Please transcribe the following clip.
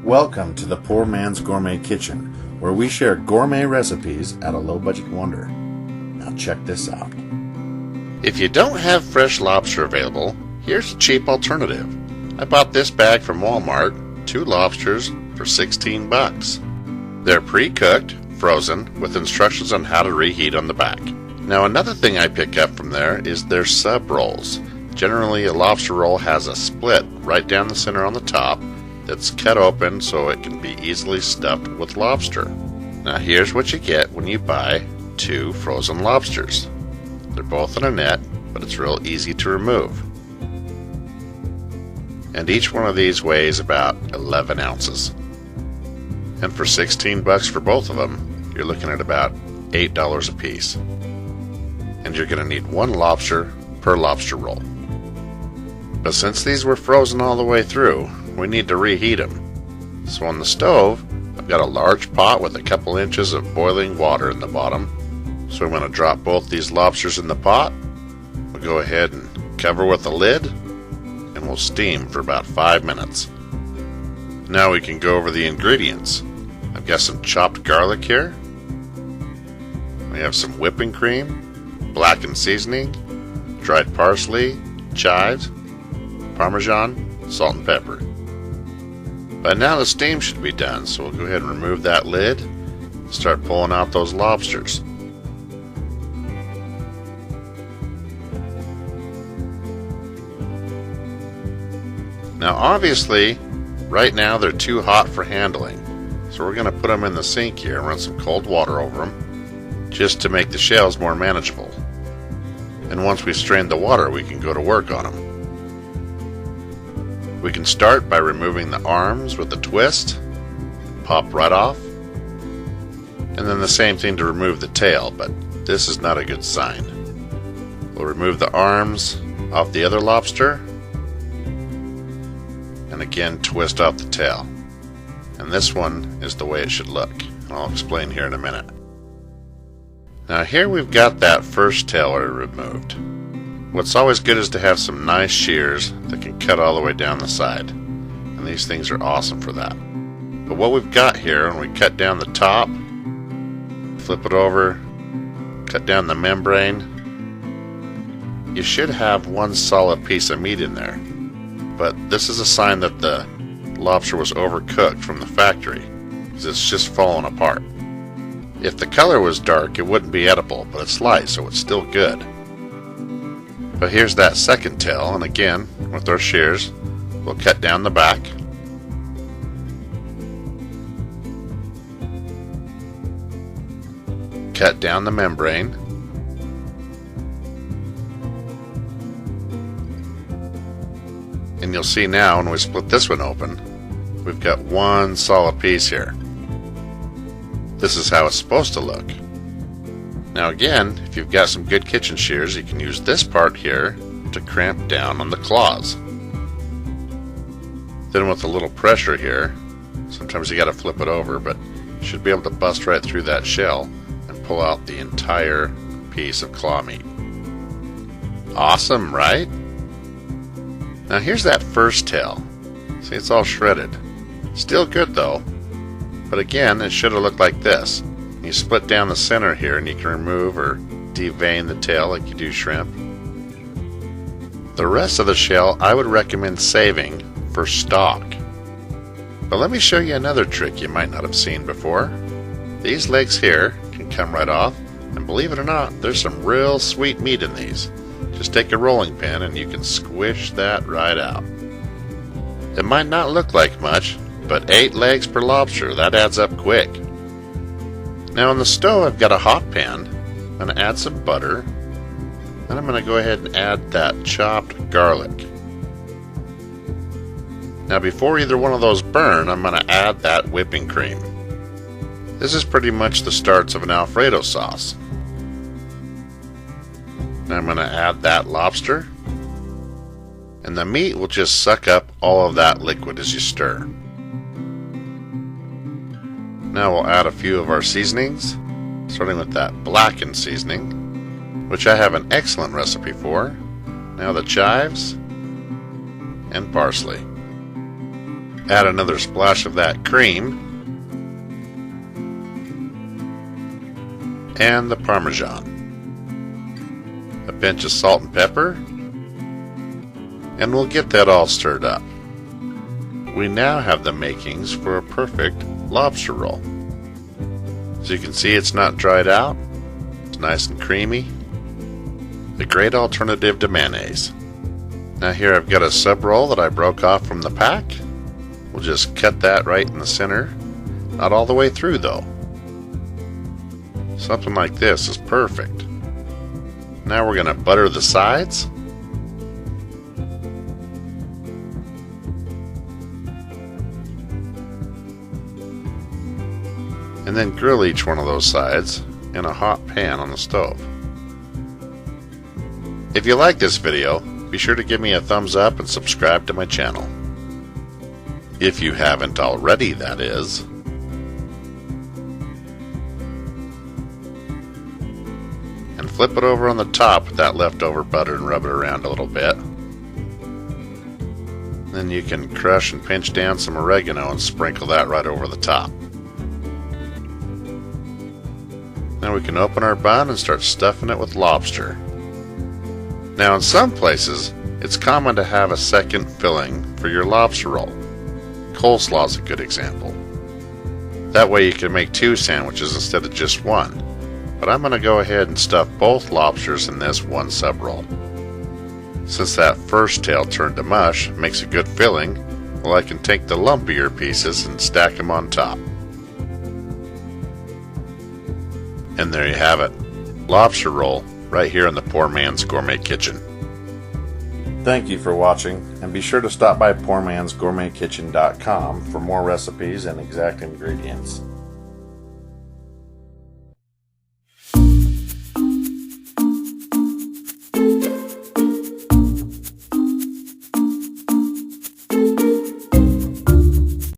Welcome to the Poor Man's Gourmet Kitchen, where we share gourmet recipes at a low-budget wonder. Now check this out. If you don't have fresh lobster available, here's a cheap alternative. I bought this bag from Walmart, 2 lobsters for $16. They're pre-cooked, frozen, with instructions on how to reheat on the back. Now another thing I pick up from there is their sub rolls. Generally a lobster roll has a split right down the center on the top that's cut open so it can be easily stuffed with lobster. Now here's what you get when you buy 2 frozen lobsters. They're both in a net, but it's real easy to remove. And each one of these weighs about 11 ounces. And for $16 for both of them, you're looking at about $8 a piece. And you're going to need 1 lobster per lobster roll. But since these were frozen all the way through, we need to reheat them. So on the stove, I've got a large pot with a couple inches of boiling water in the bottom. So I'm going to drop both these lobsters in the pot. We'll go ahead and cover with a lid, and we'll steam for about 5 minutes. Now we can go over the ingredients. I've got some chopped garlic here. We have some whipping cream, blackened seasoning, dried parsley, chives, Parmesan, salt and pepper. By now the steam should be done, so we'll go ahead and remove that lid and start pulling out those lobsters. Now obviously, right now they're too hot for handling, so we're going to put them in the sink here and run some cold water over them, just to make the shells more manageable. And once we strain the water, we can go to work on them. We can start by removing the arms with a twist, pop right off, and then the same thing to remove the tail, but this is not a good sign. We'll remove the arms off the other lobster, and again twist off the tail. And this one is the way it should look, and I'll explain here in a minute. Now here we've got that first tail removed. What's always good is to have some nice shears that can cut all the way down the side, and these things are awesome for that. But what we've got here, when we cut down the top, flip it over, cut down the membrane, you should have 1 solid piece of meat in there. But this is a sign that the lobster was overcooked from the factory, because it's just falling apart. If the color was dark, it wouldn't be edible, but it's light, so it's still good. But here's that second tail, and again, with our shears, we'll cut down the back. Cut down the membrane. And you'll see now, when we split this one open, we've got 1 solid piece here. This is how it's supposed to look. Now again, if you've got some good kitchen shears, you can use this part here to clamp down on the claws. Then with a little pressure here, sometimes you got to flip it over, but you should be able to bust right through that shell and pull out the entire piece of claw meat. Awesome, right? Now here's that first tail. See, it's all shredded. Still good though, but again, it should have looked like this. You split down the center here and you can remove or devein the tail like you do shrimp. The rest of the shell I would recommend saving for stock. But let me show you another trick you might not have seen before. These legs here can come right off, and believe it or not, there's some real sweet meat in these. Just take a rolling pin and you can squish that right out. It might not look like much, but 8 legs per lobster, that adds up quick. Now on the stove I've got a hot pan. I'm going to add some butter, and I'm going to go ahead and add that chopped garlic. Now before either one of those burn, I'm going to add that whipping cream. This is pretty much the starts of an Alfredo sauce. Now I'm going to add that lobster, and the meat will just suck up all of that liquid as you stir. Now we'll add a few of our seasonings, starting with that blackened seasoning, which I have an excellent recipe for. Now the chives and parsley. Add another splash of that cream and the Parmesan. A pinch of salt and pepper, and we'll get that all stirred up. We now have the makings for a perfect lobster roll. As you can see, it's not dried out. It's nice and creamy. A great alternative to mayonnaise. Now here I've got a sub roll that I broke off from the pack. We'll just cut that right in the center. Not all the way through though. Something like this is perfect. Now we're going to butter the sides. And then grill each one of those sides in a hot pan on the stove. If you like this video, be sure to give me a thumbs up and subscribe to my channel. If you haven't already, that is. And flip it over on the top with that leftover butter and rub it around a little bit. Then you can crush and pinch down some oregano and sprinkle that right over the top. Now we can open our bun and start stuffing it with lobster. Now in some places, it's common to have a second filling for your lobster roll. Coleslaw is a good example. That way you can make 2 sandwiches instead of just 1. But I'm going to go ahead and stuff both lobsters in this one sub roll. Since that first tail turned to mush makes a good filling, well, I can take the lumpier pieces and stack them on top. And there you have it. Lobster roll right here in the Poor Man's Gourmet Kitchen. Thank you for watching, and be sure to stop by PoorMansGourmetKitchen.com for more recipes and exact ingredients.